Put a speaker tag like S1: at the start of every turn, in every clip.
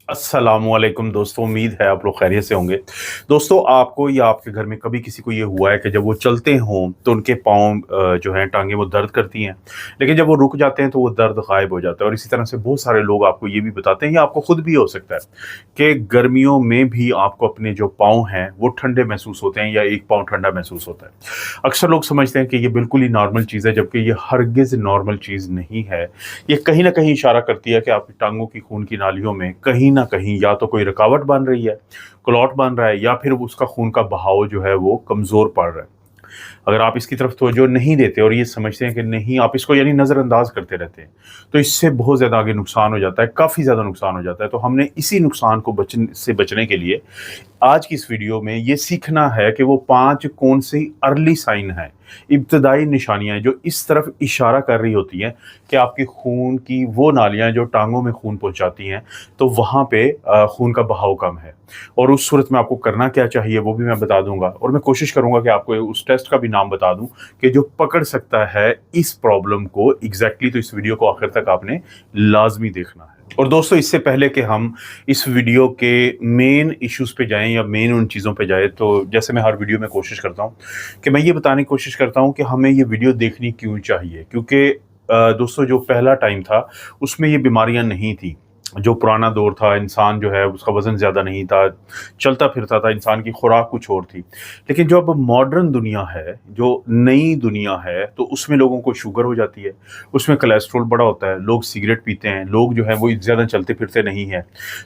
S1: अस्सलाम वालेकुम दोस्तों, उम्मीद है आप लोग खैरियत से होंगे। दोस्तों, आपको या आपके घर में कभी किसी को ये हुआ है कि जब वो चलते हों तो उनके पाँव जो हैं टाँगें वो दर्द करती हैं, लेकिन जब वो रुक जाते हैं तो वो दर्द गायब हो जाता है। और इसी तरह से बहुत सारे लोग आपको ये भी बताते हैं या आपको खुद भी हो सकता है कि गर्मियों में भी आपको अपने जो पाँव हैं वो ठंडे महसूस होते हैं या एक पाँव ठंडा महसूस होता है। अक्सर लोग समझते हैं कि ये बिल्कुल ही नॉर्मल चीज़ है, जबकि ये हरगिज़ नॉर्मल चीज़ नहीं है। ये कहीं न कहीं इशारा करती है कि आपकी टाँगों की खून की नालियों में कहीं न कहीं या तो कोई रुकावट बन रही है, क्लॉट बन रहा है या फिर उसका खून का बहाव जो है वो कमज़ोर पड़ रहा है। अगर आप इसकी तरफ तवज्जो नहीं देते और ये समझते हैं कि नहीं, आप इसको यानी नज़रअंदाज करते रहते हैं, तो इससे बहुत ज़्यादा आगे नुकसान हो जाता है, काफ़ी ज़्यादा नुकसान हो जाता है। तो हमने इसी नुकसान को बचने के लिए आज की इस वीडियो में ये सीखना है कि वो 5 कौन सी अर्ली साइन हैं, इब्तदाई निशानियाँ हैं जो इस तरफ इशारा कर रही होती हैं कि आपकी खून की वो नालियाँ जो टाँगों में खून पहुँचाती हैं, तो वहाँ पे खून का बहाव कम है। और उस सूरत में आपको करना क्या चाहिए वो भी मैं बता दूँगा, और मैं कोशिश करूँगा कि आपको उस टेस्ट का भी नाम बता दूँ कि जो पकड़ सकता है इस प्रॉब्लम को एग्ज़ैक्टली। तो इस वीडियो को आखिर तक आपने लाज़मी देखना है। और दोस्तों, इससे पहले कि हम इस वीडियो के मेन इश्यूज़ पे जाएँ या मेन उन चीज़ों पे जाएँ, तो जैसे मैं हर वीडियो में कोशिश करता हूँ कि मैं ये बताने की कोशिश करता हूँ कि हमें ये वीडियो देखनी क्यों चाहिए। क्योंकि दोस्तों, जो पहला टाइम था उसमें ये बीमारियाँ नहीं थी। जो पुराना दौर था, इंसान जो है उसका वज़न ज़्यादा नहीं था, चलता-फिरता था, इंसान की खुराक कुछ और थी। लेकिन जो अब मॉडर्न दुनिया है, जो नई दुनिया है, तो उसमें लोगों को शुगर हो जाती है, उसमें कोलेस्ट्रॉल बड़ा होता है, लोग सिगरेट पीते हैं, लोग जो हैं वो ज़्यादा चलते-फिरते नहीं हैं।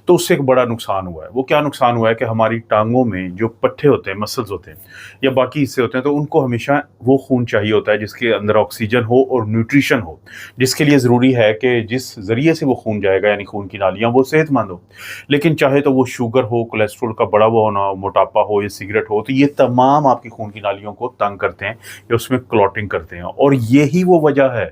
S1: तो उससे एक बड़ा नुकसान हुआ है। वो क्या नुकसान हुआ है कि हमारी टाँगों में जो पट्टे होते हैं, मसल्स होते हैं या बाकी हिस्से होते हैं, तो उनको हमेशा वो खून चाहिए होता है जिसके अंदर ऑक्सीजन हो और न्यूट्रिशन हो, जिसके लिए ज़रूरी है कि जिस ज़रिए से वो खून जाएगा यानी खून की नालियाँ वो सेहतमंद हो। लेकिन चाहे तो वो शुगर हो, कोलेस्ट्रॉल का बढ़ा हुआ होना हो, मोटापा हो या सिगरेट हो, तो ये तमाम आपकी खून की नालियों को तंग करते हैं या उसमें क्लॉटिंग करते हैं। और यही वो वजह है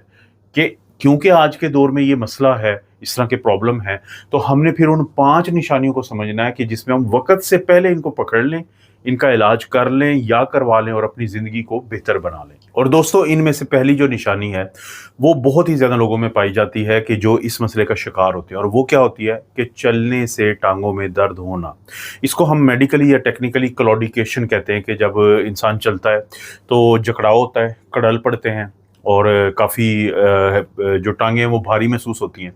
S1: कि क्योंकि आज के दौर में ये मसला है, इस तरह के प्रॉब्लम है, तो हमने फिर उन 5 निशानियों को समझना है कि जिसमें हम वक़्त से पहले इनको पकड़ लें, इनका इलाज कर लें या करवा लें और अपनी ज़िंदगी को बेहतर बना लें। और दोस्तों, इनमें से पहली जो निशानी है, वो बहुत ही ज़्यादा लोगों में पाई जाती है कि जो इस मसले का शिकार होते हैं, और वो क्या होती है कि चलने से टाँगों में दर्द होना। इसको हम मेडिकली या टेक्निकली क्लॉडिकेशन कहते हैं कि जब इंसान चलता है, तो जकड़ाव होता है, कड़ल पड़ते हैं और काफ़ी जो टाँगें हैं वो भारी महसूस होती हैं।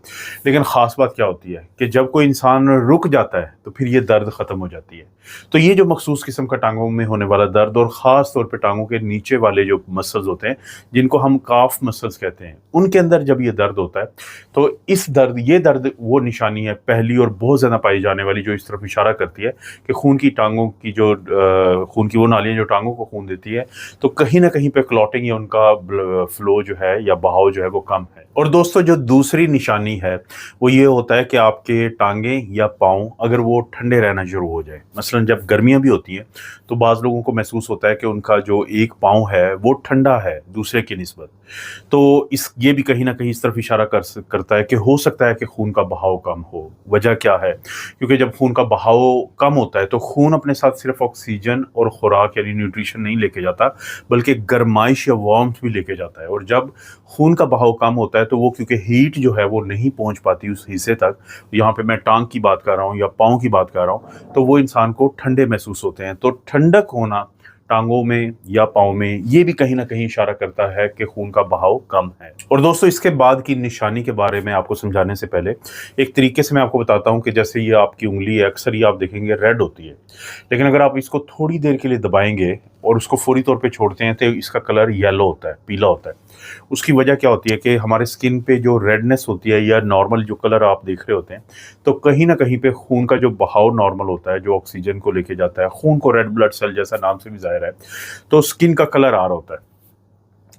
S1: लेकिन ख़ास बात क्या होती है कि जब कोई इंसान रुक जाता है तो फिर ये दर्द ख़त्म हो जाती है। तो ये जो मख़सूस किस्म का टाँगों में होने वाला दर्द, और ख़ास तौर पे टाँगों के नीचे वाले जो मसल्स होते हैं, जिनको हम काफ मसल्स कहते हैं, उनके अंदर जब ये दर्द होता है, तो ये दर्द वो निशानी है पहली और बहुत ज़्यादा पाई जाने वाली, जो इस तरफ इशारा करती है कि खून की टाँगों की जो खून की वो नालियाँ जो टाँगों को खून देती है, तो कहीं न कहीं पे क्लॉटिंग या उनका फ्लो जो है या बहाव जो है वो कम है। और दोस्तों, जो दूसरी निशानी है वो ये होता है कि आपके टाँगें या पाँव अगर वो ठंडे रहना शुरू हो जाए। मसलन जब गर्मियाँ भी होती हैं तो बाज़ लोगों को महसूस होता है कि उनका जो एक पाँव है वो ठंडा है दूसरे की निस्बत। तो ये भी कहीं न कहीं इस तरफ इशारा करता है कि हो सकता है कि खून का बहाव कम हो। वजह क्या है? क्योंकि जब खून का बहाव कम होता है तो खून अपने साथ सिर्फ़ ऑक्सीजन और खुराक यानी न्यूट्रिशन नहीं लेके जाता, बल्कि गर्माइश या वार्मथ भी लेके जाता है। और जब खून का बहाव कम होता है तो वो क्योंकि हीट जो है वो नहीं पहुंच पाती उस हिस्से तक, यहाँ पे मैं टांग की बात कर रहा हूँ या पाँव की बात कर रहा हूँ, तो वो इंसान को ठंडे महसूस होते हैं। तो ठंडक होना टांगों में या पाँव में, ये भी कहीं न कहीं इशारा करता है कि खून का बहाव कम है। और दोस्तों, इसके बाद की निशानी के बारे में आपको समझाने से पहले एक तरीके से मैं आपको बताता हूँ कि जैसे ये आपकी उँगली है, अक्सर ये आप देखेंगे रेड होती है। लेकिन अगर आप इसको थोड़ी देर के लिए दबाएँगे और उसको फौरी तौर पे छोड़ते हैं तो इसका कलर येलो होता है, पीला होता है। उसकी वजह क्या होती है कि हमारे स्किन पे जो रेडनेस होती है या नॉर्मल जो कलर आप देख रहे होते हैं, तो कहीं न कहीं पे खून का जो बहाव नॉर्मल होता है, जो ऑक्सीजन को लेके जाता है, खून को रेड ब्लड सेल जैसा नाम से भी ज़ाहिर है, तो स्किन का कलर आ रहा होता है।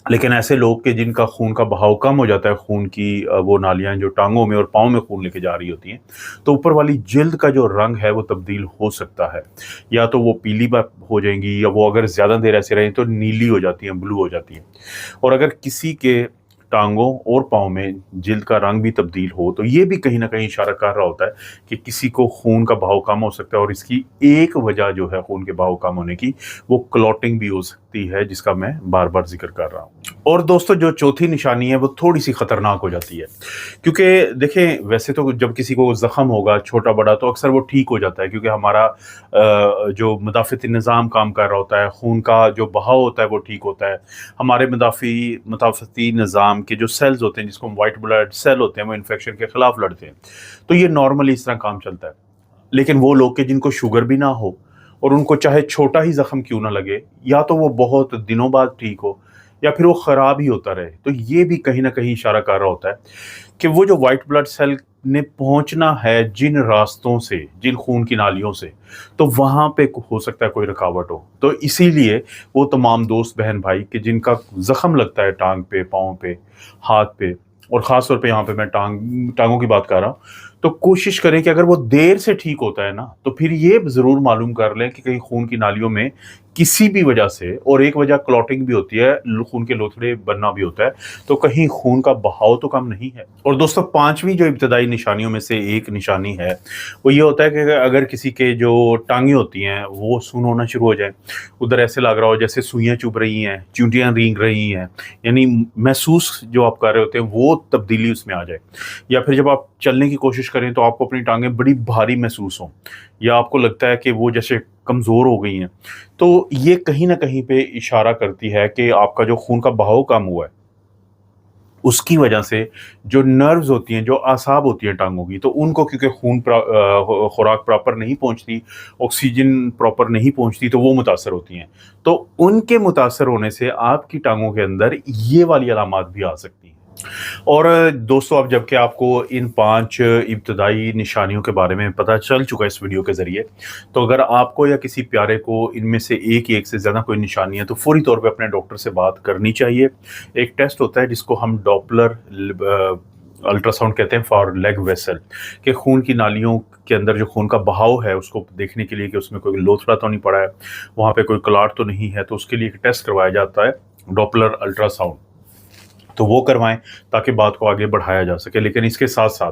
S1: लेकिन ऐसे लोग के जिनका खून का बहाव कम हो जाता है, खून की वो नालियाँ जो टाँगों में और पाँव में खून लेके जा रही होती हैं, तो ऊपर वाली जिल्द का जो रंग है वो तब्दील हो सकता है। या तो वो पीली हो जाएँगी, या वो अगर ज़्यादा देर ऐसे रहें तो नीली हो जाती हैं, ब्लू हो जाती हैं। और अगर किसी के टाँगों और पाँव में जिल्द का रंग भी तब्दील हो, तो ये भी कहीं न कहीं इशारा कर रहा होता है कि किसी को खून का बहाव कम हो सकता है। और इसकी एक वजह जो है खून के बहाव कम होने की, वो क्लॉटिंग भी हो सकती सकती है, जिसका मैं बार बार जिक्र कर रहा हूँ। और दोस्तों जो चौथी निशानी है वो थोड़ी सी खतरनाक हो जाती है, क्योंकि देखें वैसे तो जब किसी को जख्म होगा छोटा बड़ा तो अक्सर वो ठीक हो जाता है, क्योंकि हमारा जो मुदाफ़ती निज़ाम काम कर रहा होता है, खून का जो बहाव होता है वो ठीक होता है, हमारे मुदाफ़ती निज़ाम के जो सेल्स होते हैं जिसको वाइट ब्लड सेल होते हैं वो इन्फेक्शन के ख़िलाफ़ लड़ते हैं, तो ये नॉर्मली इस तरह काम चलता है। लेकिन वो लोग के जिनको शुगर भी ना हो और उनको चाहे छोटा ही ज़ख्म क्यों ना लगे, या तो वो बहुत दिनों बाद ठीक हो या फिर वो ख़राब ही होता रहे, तो ये भी कहीं ना कहीं इशारा कर रहा होता है कि वो जो वाइट ब्लड सेल ने पहुंचना है जिन रास्तों से, जिन खून की नालियों से, तो वहां पे हो सकता है कोई रुकावट हो। तो इसीलिए वो तमाम दोस्त बहन भाई कि जिनका जख्म लगता है टांग पे, पाँव पे, हाथ पे, और ख़ास तौर पे यहाँ पे मैं टांगों की बात कर रहा हूँ, तो कोशिश करें कि अगर वो देर से ठीक होता है ना, तो फिर ये ज़रूर मालूम कर लें कि कहीं खून की नालियों में किसी भी वजह से, और एक वजह क्लॉटिंग भी होती है, खून के लोथड़े बनना भी होता है, तो कहीं खून का बहाव तो कम नहीं है। और दोस्तों पांचवी जो इब्तदाई निशानियों में से एक निशानी है वो ये होता है कि अगर किसी के जो टांगें होती हैं वो सून होना शुरू हो जाए, उधर ऐसे लग रहा हो जैसे सुइयां चुभ रही हैं, चींटियां रेंग रही हैं, यानी महसूस जो आप कर रहे होते हैं वो तब्दीली उसमें आ जाए, या फिर जब आप चलने की कोशिश करें तो आपको अपनी टांगें बड़ी भारी महसूस हों, या आपको लगता है कि वो जैसे कमज़ोर हो गई हैं, तो ये कहीं ना कहीं पे इशारा करती है कि आपका जो खून का बहाव कम हुआ है। उसकी वजह से जो नर्व्स होती हैं, जो आसाब होती हैं टांगों की, तो उनको क्योंकि खुराक प्रॉपर नहीं पहुंचती, ऑक्सीजन प्रॉपर नहीं पहुंचती, तो वो मुतासर होती हैं। तो उनके मुतासर होने से आपकी टांगों के अंदर ये वाली अलामात भी आ सकती हैं। और दोस्तों अब जबकि आपको इन 5 इब्तदाई निशानियों के बारे में पता चल चुका है इस वीडियो के ज़रिए, तो अगर आपको या किसी प्यारे को इनमें से एक से ज़्यादा कोई निशानी है तो फ़ौरी तौर पे अपने डॉक्टर से बात करनी चाहिए। एक टेस्ट होता है जिसको हम डॉपलर अल्ट्रासाउंड कहते हैं फॉर लेग वेसल, कि खून की नालियों के अंदर जो खून का बहाव है उसको देखने के लिए कि उसमें कोई लोथड़ा तो नहीं पड़ा है, वहाँ पे कोई क्लॉट तो नहीं है, तो उसके लिए एक टेस्ट करवाया जाता है डॉपलर अल्ट्रासाउंड, तो वो करवाएं ताकि बात को आगे बढ़ाया जा सके। लेकिन इसके साथ साथ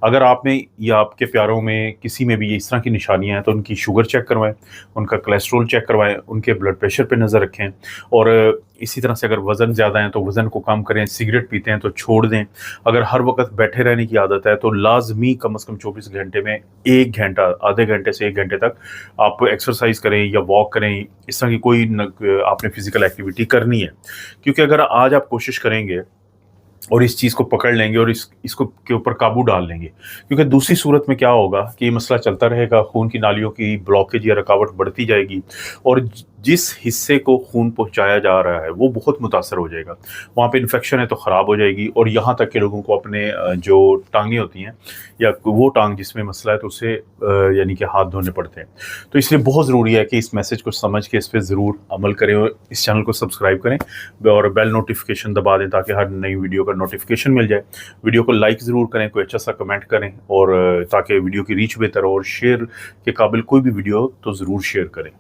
S1: अगर आप में या आपके प्यारों में किसी में भी इस तरह की निशानियां हैं तो उनकी शुगर चेक करवाएं, उनका कोलेस्ट्रॉल चेक करवाएं, उनके ब्लड प्रेशर पे नज़र रखें, और इसी तरह से अगर वज़न ज़्यादा है तो वज़न को कम करें, सिगरेट पीते हैं तो छोड़ दें, अगर हर वक्त बैठे रहने की आदत है तो लाजमी कम से कम 24 घंटे में 1 घंटा, आधे घंटे से 1 घंटे तक आप एक्सरसाइज करें या वॉक करें, इस तरह की कोई आपने फिजिकल एक्टिविटी करनी है। क्योंकि अगर आज आप कोशिश करेंगे और इस चीज़ को पकड़ लेंगे और इसको के ऊपर काबू डाल लेंगे, क्योंकि दूसरी सूरत में क्या होगा कि ये मसला चलता रहेगा, खून की नालियों की ब्लॉकेज या रुकावट बढ़ती जाएगी, और जिस हिस्से को खून पहुंचाया जा रहा है वो बहुत मुतासर हो जाएगा, वहाँ पे इन्फेक्शन है तो ख़राब हो जाएगी, और यहाँ तक के लोगों को अपने जो टांगें होती हैं या वो टांग जिसमें मसला है तो उससे यानी कि हाथ धोने पड़ते हैं। तो इसलिए बहुत ज़रूरी है कि इस मैसेज को समझ के इस पर ज़रूर अमल करें और इस चैनल को सब्सक्राइब करें और बेल नोटिफिकेशन दबा दें ताकि हर नई वीडियो का नोटिफिकेशन मिल जाए। वीडियो को लाइक ज़रूर करें, कोई अच्छा सा कमेंट करें, और ताकि वीडियो की रीच बेहतर हो, और शेयर के काबिल कोई भी वीडियो तो ज़रूर शेयर करें।